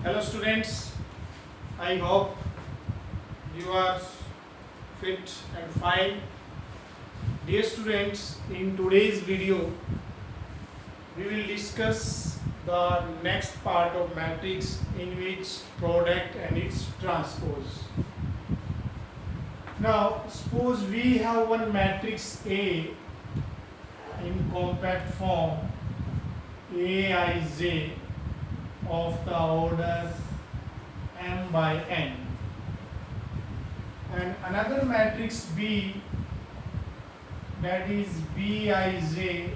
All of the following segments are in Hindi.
Hello students, I hope you are fit and fine. Dear students, in today's video we will discuss the next part of matrix in which product and its transpose. Now suppose we have one matrix A in compact form Aij of the order m by n, and another matrix B, that is Bij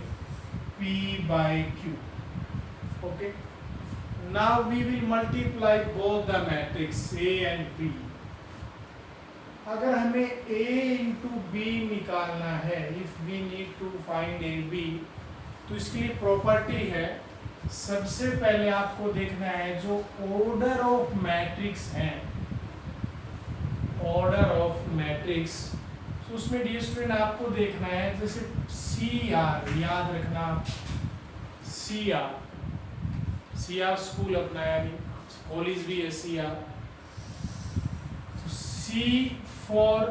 p by q. Okay, now we will multiply both the matrix A and B. अगर हमें A into B निकालना है, if we need to find AB, तो इसके लिए प्रॉपर्टी है, सबसे पहले आपको देखना है जो ऑर्डर ऑफ मैट्रिक्स है, ऑर्डर ऑफ मैट्रिक्स, तो उसमें डियर स्टूडेंट आपको देखना है जैसे CR, याद रखना CR स्कूल अपना यानी कॉलेज भी है CR, तो C for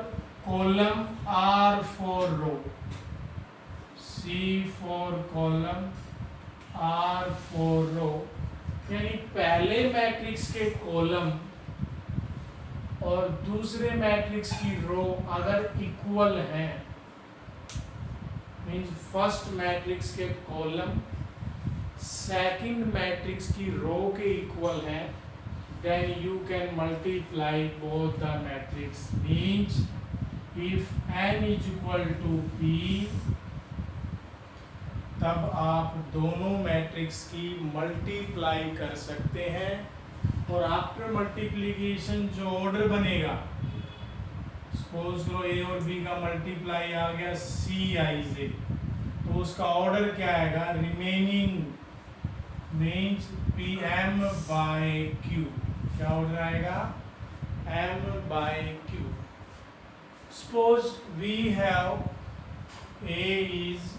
column, R for row, C for column, R for row, यानी पहले मैट्रिक्स के कॉलम और दूसरे मैट्रिक्स की रो अगर इक्वल हैं, मीन्स फर्स्ट मैट्रिक्स के कॉलम सेकंड मैट्रिक्स की रो के इक्वल हैं, then you can multiply both the matrix. Means if n is equal to p, तब आप दोनों मैट्रिक्स की मल्टीप्लाई कर सकते हैं, और आफ्टर मल्टीप्लिकेशन जो ऑर्डर बनेगा, सपोज करो ए और बी का मल्टीप्लाई आ गया Cij, तो उसका ऑर्डर क्या आएगा, remaining means Pm by Q, क्या ऑर्डर आएगा, M by Q. Suppose we have A is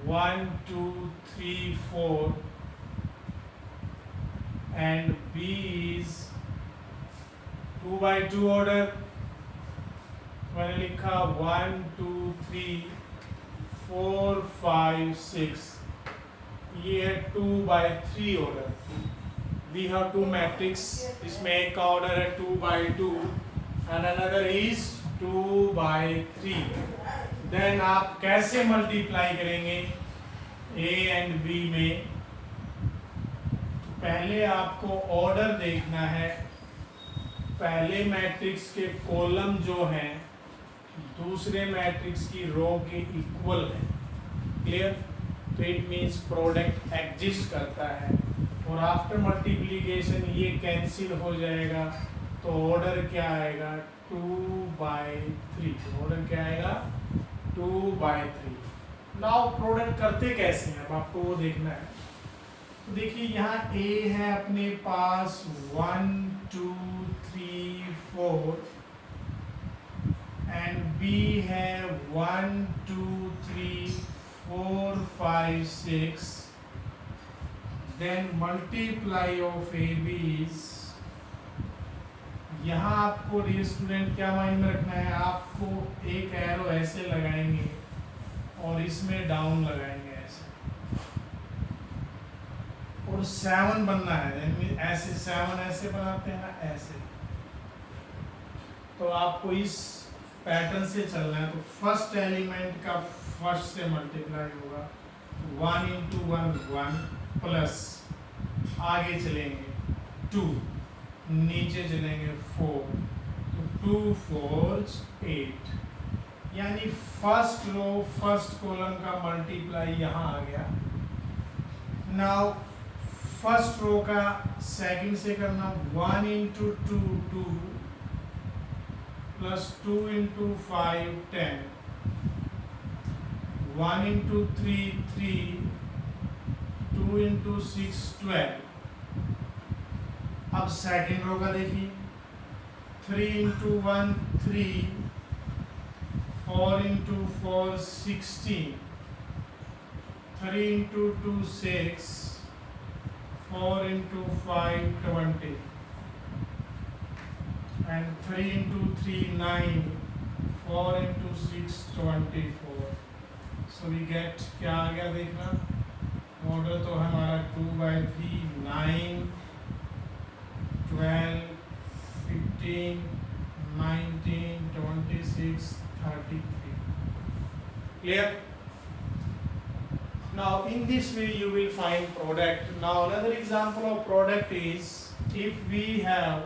1, 2, 3, 4 and B is 2 by 2 order. मैंने लिखा 1, 2, 3, 4, 5, 6, ये है 2 by 3 order. We have two matrix, इसमें एक का ऑर्डर है 2 by 2 and another is 2 by 3. Then आप कैसे मल्टीप्लाई करेंगे A एंड B में, पहले आपको ऑर्डर देखना है, पहले मैट्रिक्स के कॉलम जो हैं दूसरे मैट्रिक्स की रो के इक्वल है, क्लियर, तो इट मीन्स प्रोडक्ट एग्जिस्ट करता है, और आफ्टर मल्टीप्लिकेशन ये कैंसिल हो जाएगा, तो ऑर्डर क्या आएगा 2 by 3, ऑर्डर क्या आएगा 2 by 3. नाउ प्रोडक्ट करते कैसे हैं, अब आपको वो देखना है. तो देखिए यहाँ A है अपने पास 1, 2, 3, 4 एंड B है 1, 2, 3, 4, 5, 6. Then multiply of AB is, यहाँ आपको डियर स्टूडेंट क्या माइंड में रखना है, आपको एक एरो ऐसे लगाएंगे और इसमें डाउन लगाएंगे ऐसे, और 7 बनना है, ऐसे 7 ऐसे बनाते हैं ना, ऐसे, तो आपको इस पैटर्न से चलना है. तो फर्स्ट एलिमेंट का फर्स्ट से मल्टीप्लाई होगा, 1 into 1 1 प्लस, आगे चलेंगे 2, नीचे चलेंगे 4, तो 2 4 8, यानी फर्स्ट रो फर्स्ट कॉलम का मल्टीप्लाई यहाँ आ गया. नाउ फर्स्ट रो का सेकंड से करना, 1 into 2 2 plus 2 into 5 10, 1 into 3 3, 2 into 6 12. अब सेकंड रो का देखिए, 3 into 1 3, 4 into 4 16, 3 into 2 6, 4 into 5 20 and 3 into 3 9, 4 into 6 24. So we get क्या आ गया देखना, ऑर्डर तो हमारा 2/3 9 12 15 19 26 33. Clear? Now in this way you will find product. Now another example of product is if we have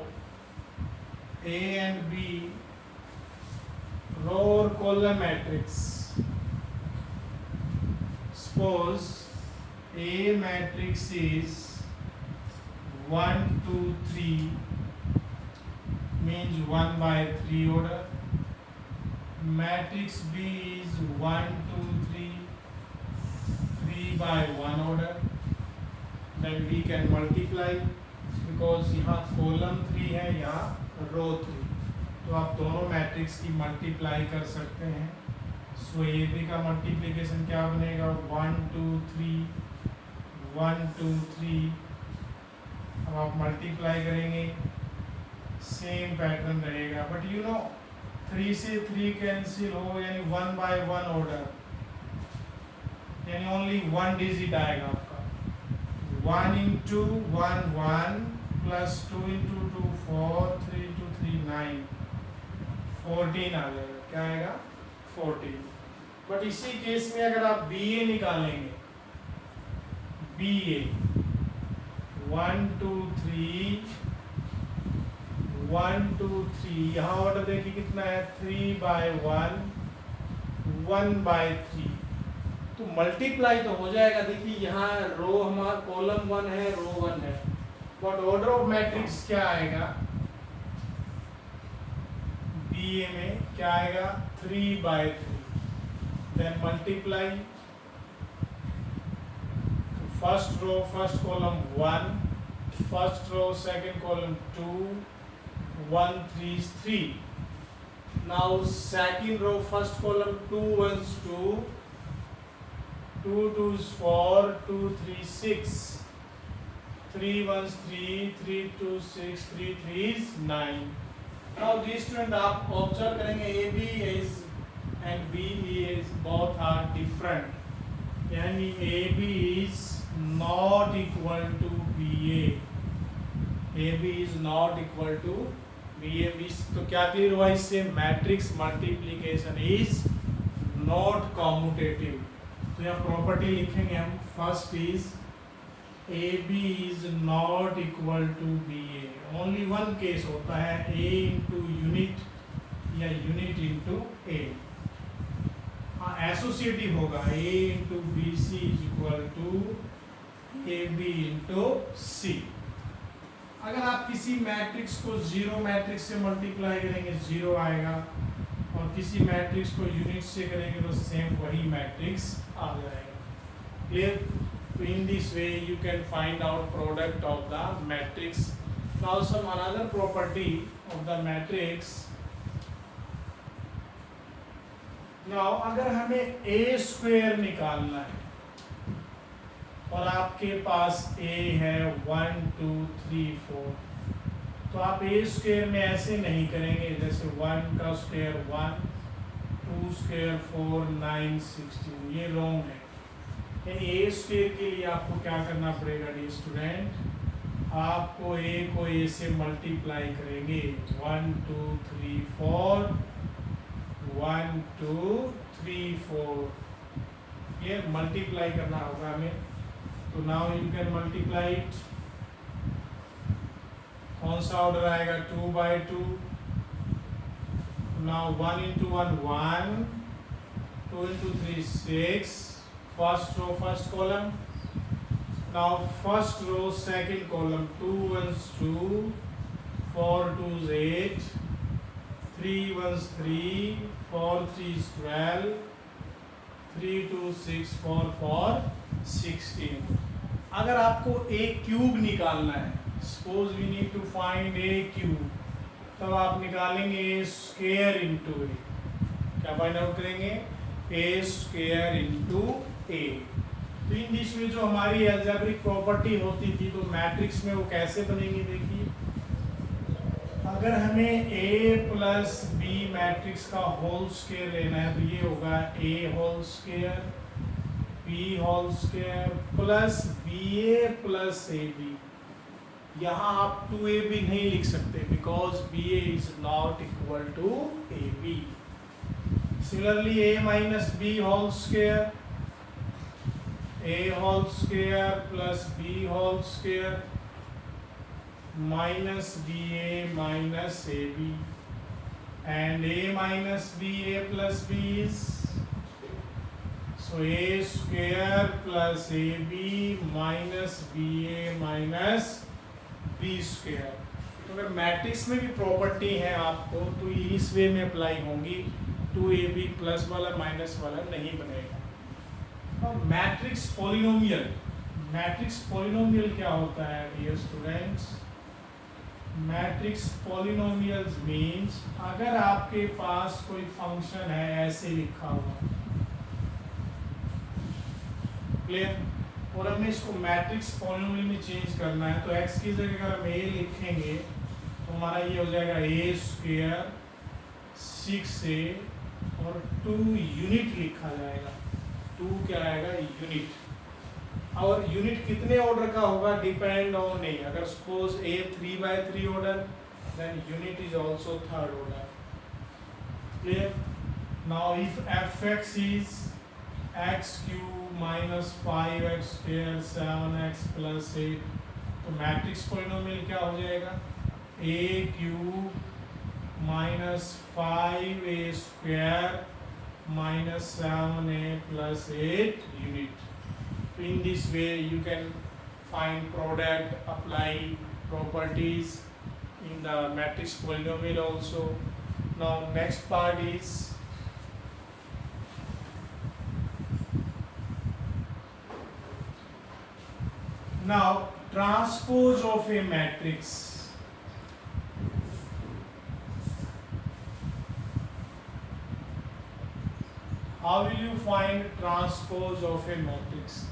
A and B row or column matrix. Suppose A matrix is 1 2 3, means 1/3 order. Matrix B is 1 2 3 3/1 order. Then we can multiply because यहाँ कॉलम 3 है, यहाँ रो 3, तो आप दोनों मैट्रिक्स की मल्टीप्लाई कर सकते हैं. सो ए बी का मल्टीप्लिकेशन क्या बनेगा, 1 2 3 1 2 3. अब आप मल्टीप्लाई करेंगे, सेम पैटर्न रहेगा, बट यू नो 3 से 3 कैंसिल हो, यानी 1/1 ऑर्डर, यानी ओनली 1 डिजिट आएगा आपका. 1 into 1 1 plus 2 into 2 4 3 into 3 9 14 आ जाएगा. क्या आएगा, 14. बट इसी केस में अगर आप बी ए निकालेंगे, बी ए 1 2 3 1 2 3, यहाँ ऑर्डर देखिए कितना है, 3/1 1/3. तो मल्टीप्लाई तो हो जाएगा. देखिए यहाँ रो हमारा कॉलम 1 है, रो 1 है, बट ऑर्डर ऑफ मैट्रिक्स क्या आएगा, बी ए में क्या आएगा, 3/3. Then multiply, first row first column 1, first row second column 2 1 3 3. Now second row first column 2 1s 2 2 2s 4 2 3 6 3 1s 3 3 2 6 3 3s 9. Now these student आप ऑब्जर्व करेंगे A B is and B is both are different, यानी A B is not equal to B A B is not equal to B A B. तो क्या क्लियर हुआ इससे, matrix multiplication is not commutative. तो यहाँ प्रॉपर्टी लिखेंगे हम, first is A B is not equal to B A. Only one case होता है, ए इंटू यूनिट या यूनिट इंटू ए. हाँ एसोसिएटिव होगा, A into B C is equal to A B into C. अगर आप किसी मैट्रिक्स को जीरो मैट्रिक्स से मल्टीप्लाई करेंगे 0 आएगा, और किसी मैट्रिक्स को यूनिट से करेंगे तो सेम वही मैट्रिक्स आ जाएगा. क्लियर? तो in this way you can find out product of the matrix. Now some another property of the matrix. Now अगर हमें ए स्क्वायर निकालना है और आपके पास a है 1 2 3 4, तो आप ए स्क्वायर में ऐसे नहीं करेंगे, जैसे 1 का स्क्वायर 1 2 स्क्वायर 4 9 16, ये रॉन्ग है. यानी ए स्क्वायर के लिए आपको क्या करना पड़ेगा डी स्टूडेंट, आपको a को a से मल्टीप्लाई करेंगे, 1 2 3 4 1 2 3 4, ये मल्टीप्लाई करना होगा हमें. तो now you can multiply it. कौन सा ऑर्डर आएगा, 2/2. Now 1 into 1 1 2 into 3 6. First row first column. Now first row second column 2 1s 2 4 2s 8 3 1s 3 4 3s 12 3 2 6 4 4 16. अगर आपको ए क्यूब निकालना है, suppose we need to find a cube, तब आप निकालेंगे ए स्क्वायर इंटू ए. क्या फाइंड आउट करेंगे, ए स्क्वायर इंटू ए. तो इन दिस में जो हमारी अलजेब्रिक प्रॉपर्टी होती थी तो मैट्रिक्स में वो कैसे बनेंगी देखिए, अगर हमें A प्लस बी मैट्रिक्स का होल स्क्वायर लेना है तो ये होगा A whole square B whole square plus BA plus AB। यहाँ आप 2AB नहीं लिख सकते because BA is not equal to AB। Similarly A minus B whole square A whole square plus B whole square minus BA minus AB and A minus BA plus B is so A square plus AB minus BA minus B square। तो अगर मैट्रिक्स में भी प्रॉपर्टी है आपको तो इस वे में अप्लाई होंगी, 2AB प्लस वाला माइनस वाला नहीं बनेगा। अब मैट्रिक्स पॉलिनोमियल, मैट्रिक्स पॉलिनोमियल क्या होता है dear students? Matrix polynomials means अगर आपके पास कोई फंक्शन है ऐसे लिखा हुआ, क्लियर, और हमें इसको मैट्रिक्स पॉलिनोमियल में चेंज करना है तो x की जगह अगर हम a लिखेंगे तो हमारा ये हो जाएगा a स्क्वायर 6a और 2 यूनिट लिखा जाएगा, 2 क्या आएगा यूनिट। और यूनिट कितने ऑर्डर का होगा डिपेंड ऑन नहीं, अगर suppose A 3/3 order then unit is also third order, clear. Now if fx is x cube minus 5x square 7x plus 8 तो मैट्रिक्स पॉलिनोमियल क्या हो जाएगा? a cube minus 5a square minus 7a plus 8 unit. In this way you can find product, apply properties in the matrix polynomial also. Now next part is now transpose of a matrix. How will you find transpose of a matrix?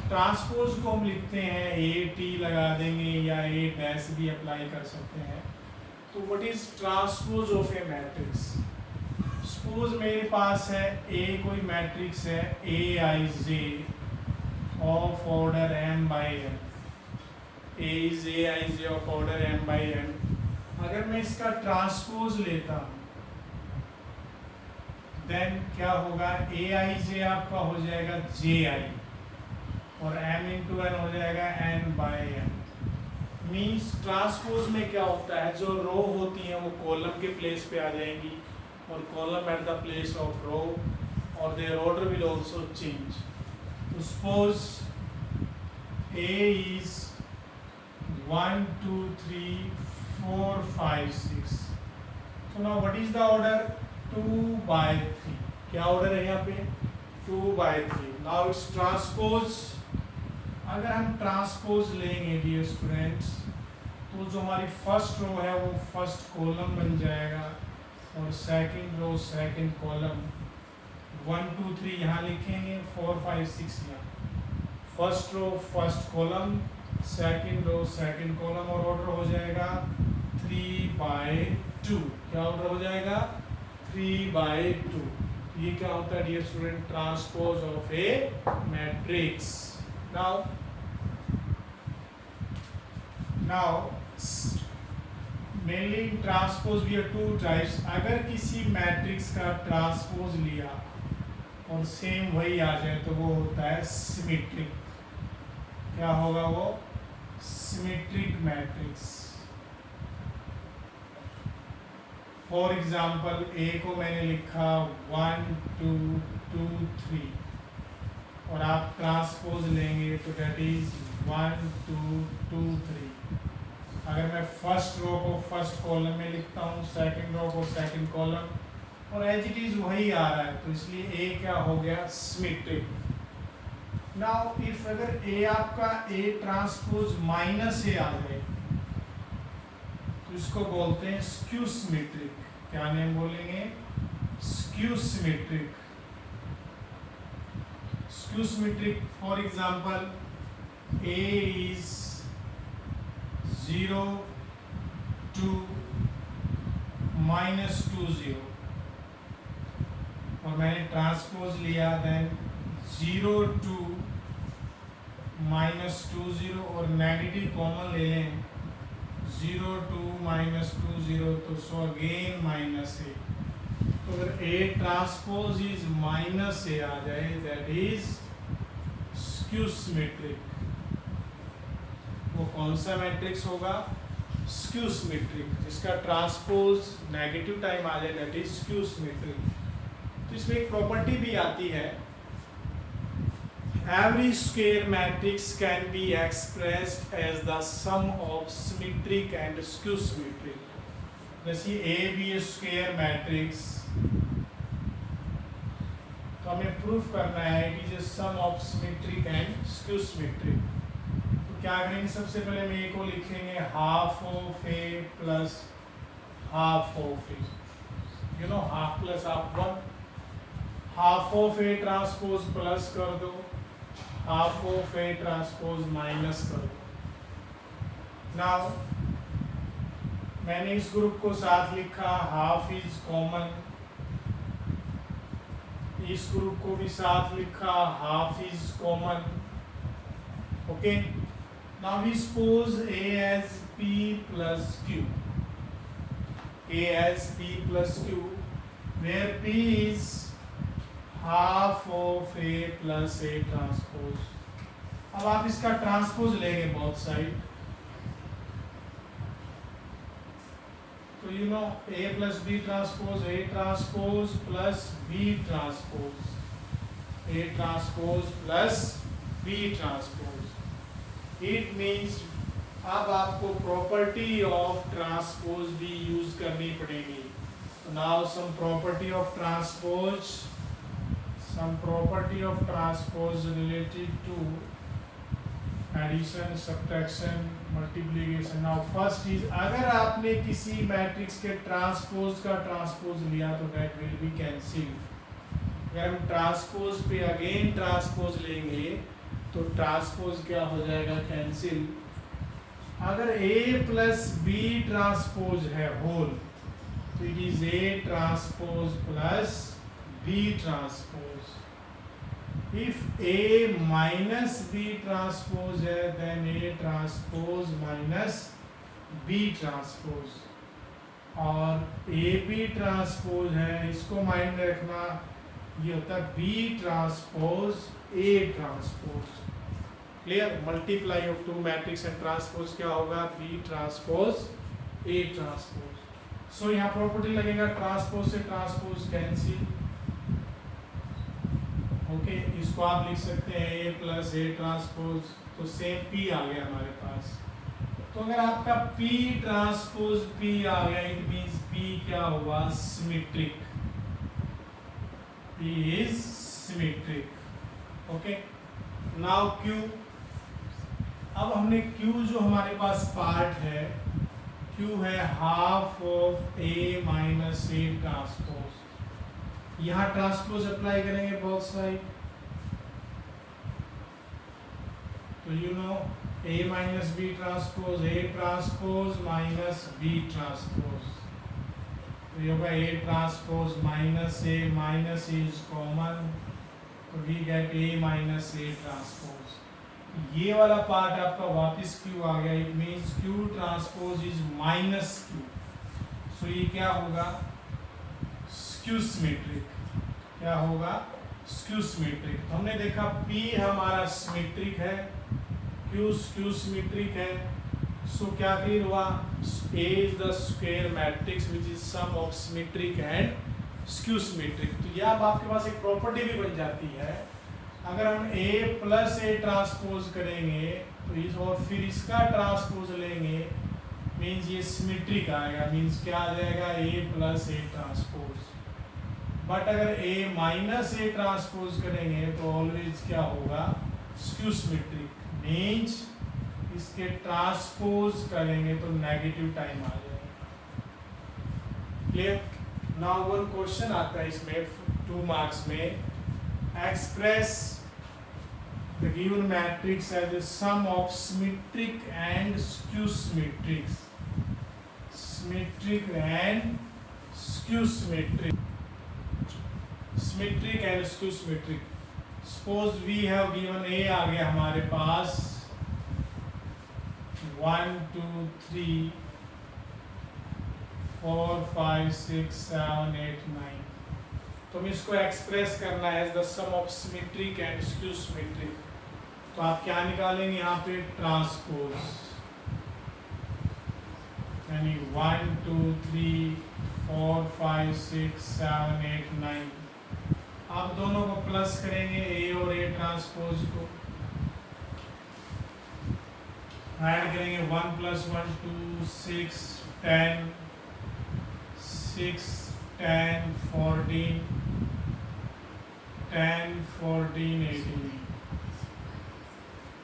Transpose को हम लिखते हैं AT लगा देंगे या A डैश भी अप्लाई कर सकते हैं। तो what is transpose of a matrix? Suppose मेरे पास है A कोई मैट्रिक्स है AIJ of order m/n, A is AIJ of order m/n। अगर मैं इसका ट्रांसपोज लेता हूँ देन क्या होगा? AIJ आपका हो जाएगा JI और m इंटू एन हो जाएगा n/n। मीन्स ट्रांसपोज में क्या होता है, जो रो होती हैं वो कॉलम के प्लेस पे आ जाएंगी और column at the place of row और their order will also change. तो सपोज A इज 1 2 3 4 5 6। तो now what is the order? 2/3। क्या ऑर्डर है यहाँ पे? 2/3। Now it's transpose. अगर हम ट्रांसपोज लेंगे डियर स्टूडेंट्स तो जो हमारी फर्स्ट रो है वो फर्स्ट कॉलम बन जाएगा और सेकंड रो सेकंड कॉलम। 1 2 3 यहाँ लिखेंगे, 4 5 6 यहाँ। First row first column, second row second column और ऑर्डर हो जाएगा 3/2। क्या ऑर्डर हो जाएगा? 3/2। ये क्या होता है dear student? Transpose of a matrix. Now mainly in transpose we have two types। अगर किसी मैट्रिक्स का ट्रांसपोज लिया और सेम वही आ जाए तो वो होता है सिमेट्रिक। क्या होगा वो? Symmetric matrix. For example A को मैंने लिखा 1 2 2 3 और आप ट्रांसपोज लेंगे तो डेट इज 1 2 2 3। अगर मैं फर्स्ट रो को फर्स्ट कॉलम में लिखता हूँ, सेकंड रो को सेकंड कॉलम और एज इट इज वही आ रहा है तो इसलिए A क्या हो गया? सिमेट्रिक। नाउ इफ अगर A आपका A ट्रांसपोज -A आ जाए तो इसको बोलते हैं स्क्यू सिमेट्रिक। क्या नेम बोलेंगे? Skew symmetric. skew symmetric, for example A is 0 to -20 और मैंने ट्रांसपोज लिया, देन 0 to -20 और नेगेटिव कॉमन ले लें, 0 to -20 तो सो अगेन -a। तो अगर A ट्रांसपोज इज -a आ जाए, दैट इज स्क्यू सिमेट्रिक। वो कौन सा मैट्रिक्स होगा? स्क्यू सिमेट्रिक, जिसका ट्रांसपोज नेगेटिव टाइम आ जाए, दैट इज स्क्यू सिमेट्रिक। तो इसमें एक प्रॉपर्टी भी आती है, every square matrix can be expressed as the sum of symmetric and skew symmetric। जैसे A भी स्क्वायर मैट्रिक्स, तो हमें प्रूफ करना है कि जो sum of symmetric and skew symmetric. तो क्या करेंगे, सबसे पहले हम A को लिखेंगे half of A plus half of A, you know half plus half 1, half of A transpose plus कर दो, half of A transpose minus कर दो। नाउ मैंने इस ग्रुप को साथ लिखा, हाफ इज कॉमन, इस ग्रुप को भी साथ लिखा, half is common. Okay, now we suppose A as P plus Q, A as P plus Q, where P is half of A plus A transpose. अब आप इसका ट्रांसपोज लेंगे बोथ साइड, तो you know A plus B transpose, A transpose plus B transpose, A transpose plus B transpose. It means अब आपको प्रॉपर्टी ऑफ ट्रांसपोज भी यूज करनी पड़ेगी। Now sum property of transpose, some property of transpose related to addition, subtraction, multiplication। now first is, अगर आपने किसी मैट्रिक्स के ट्रांसपोज का ट्रांसपोज लिया तो that will be cancelled। अगर हम ट्रांसपोज पे अगेन ट्रांसपोज लेंगे तो ट्रांसपोज क्या हो जाएगा, कैंसिल। अगर A प्लस B ट्रांसपोज है होल, तो it is A transpose plus B transpose। If A minus B transpose है, then A transpose minus B transpose। और AB transpose है, इसको माइंड में रखना, ये होता है B transpose A transpose। Clear? Multiply of two matrix and transpose क्या होगा, B transpose A transpose। सो यहाँ प्रॉपर्टी लगेगा, ट्रांसपोज से ट्रांसपोज कैंसिल। ओके, इसको आप लिख सकते हैं A प्लस A ट्रांसपोज, तो सेम P आ गया हमारे पास। तो अगर आपका P ट्रांसपोज P आ गया, इट मींस P क्या हुआ, symmetric. P is symmetric. Okay, now Q। अब हमने Q जो हमारे पास पार्ट है, Q है half of A minus A transpose. यहाँ ट्रांसपोज अप्लाई करेंगे बोथ साइड, तो you know A minus B transpose, A transpose minus B transpose, तो ये होगा A transpose minus A is common, तो we get A minus A transpose. ये वाला पार्ट आपका वापस Q आ गया, it means Q transpose is minus Q। सो ये क्या होगा, स्क्यू सिमेट्रिक। क्या होगा, स्क्यू सिमेट्रिक। तो हमने देखा P हमारा सिमेट्रिक है, Q स्क्यू सिमेट्रिक है। सो क्या क्लियर हुआ, A is the square matrix which is sum of symmetric and skew symmetric. तो यह अब आपके पास एक प्रॉपर्टी भी बन जाती है, अगर हम A प्लस A ट्रांसपोज करेंगे तो इस, और फिर इसका ट्रांसपोज लेंगे, मीन्स ये सिमेट्रिक आएगा, मीन्स क्या आ जाएगा, A plus A transpose. But अगर A माइनस A ट्रांसपोज करेंगे तो ऑलवेज क्या होगा, स्क्यू सिमेट्रिक, मीन्स इसके ट्रांसपोज करेंगे तो नेगेटिव टाइम आ जाएगा। क्लियर? नाउ वन क्वेश्चन आता है इसमें 2 मार्क्स में, express The given matrix has a sum of symmetric and skew symmetric. Symmetric and skew symmetric. Symmetric and skew symmetric. Suppose we have given A आ गया हमारे पास 1 2 3 4 5 6 7 8 9. तो हमें इसको एक्सप्रेस करना है the sum of symmetric and skew symmetric. तो आप क्या निकालेंगे यहाँ पे ट्रांसपोज, यानी 1 2 3 4 5 6 7 8 9. आप दोनों को प्लस करेंगे ए और ए ट्रांसपोज को, ऐड करेंगे 1 + 1 2 6 10 6 10 14 10 14 18.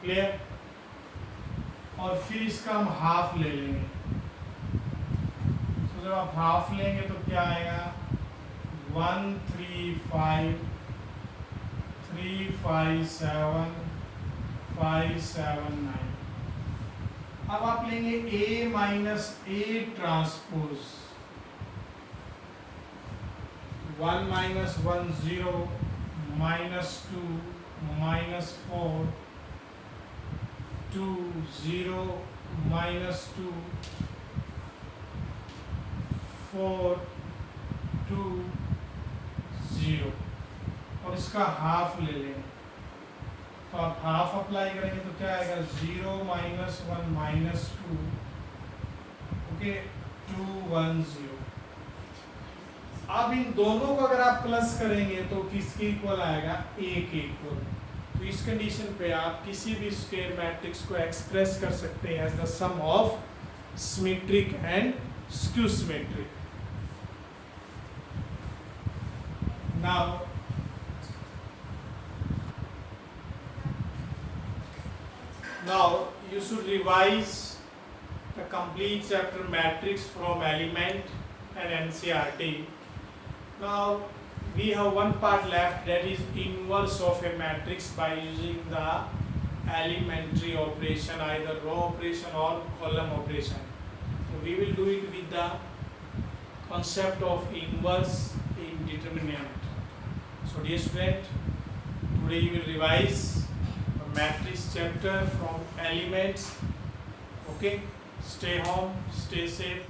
क्लियर. और फिर इसका हम हाफ ले लेंगे. तो जब आप हाफ लेंगे तो क्या आएगा 1 3 5 3 5 7 5 7 9. अब आप लेंगे A - A ट्रांसपोज. 1 - 1 0 -2 -4 2 0 -2 4 2 0. और इसका हाफ ले लेंगे. तो आप हाफ अप्लाई करेंगे तो क्या आएगा 0 - 1 -2 ओके 2 1 0. अब इन दोनों को अगर आप प्लस करेंगे तो किसके इक्वल आएगा A के इक्वल. तो इस कंडीशन पे आप किसी भी स्क्वायर मैट्रिक्स को एक्सप्रेस कर सकते हैं as the sum of symmetric and skew symmetric. Now you should revise the complete chapter matrix from element and NCERT. Now we have one part left, that is inverse of a matrix by using the elementary operation, either row operation or column operation. So we will do it with the concept of inverse in determinant. So dear student, today you will revise the matrix chapter from elements. Okay, stay home, stay safe.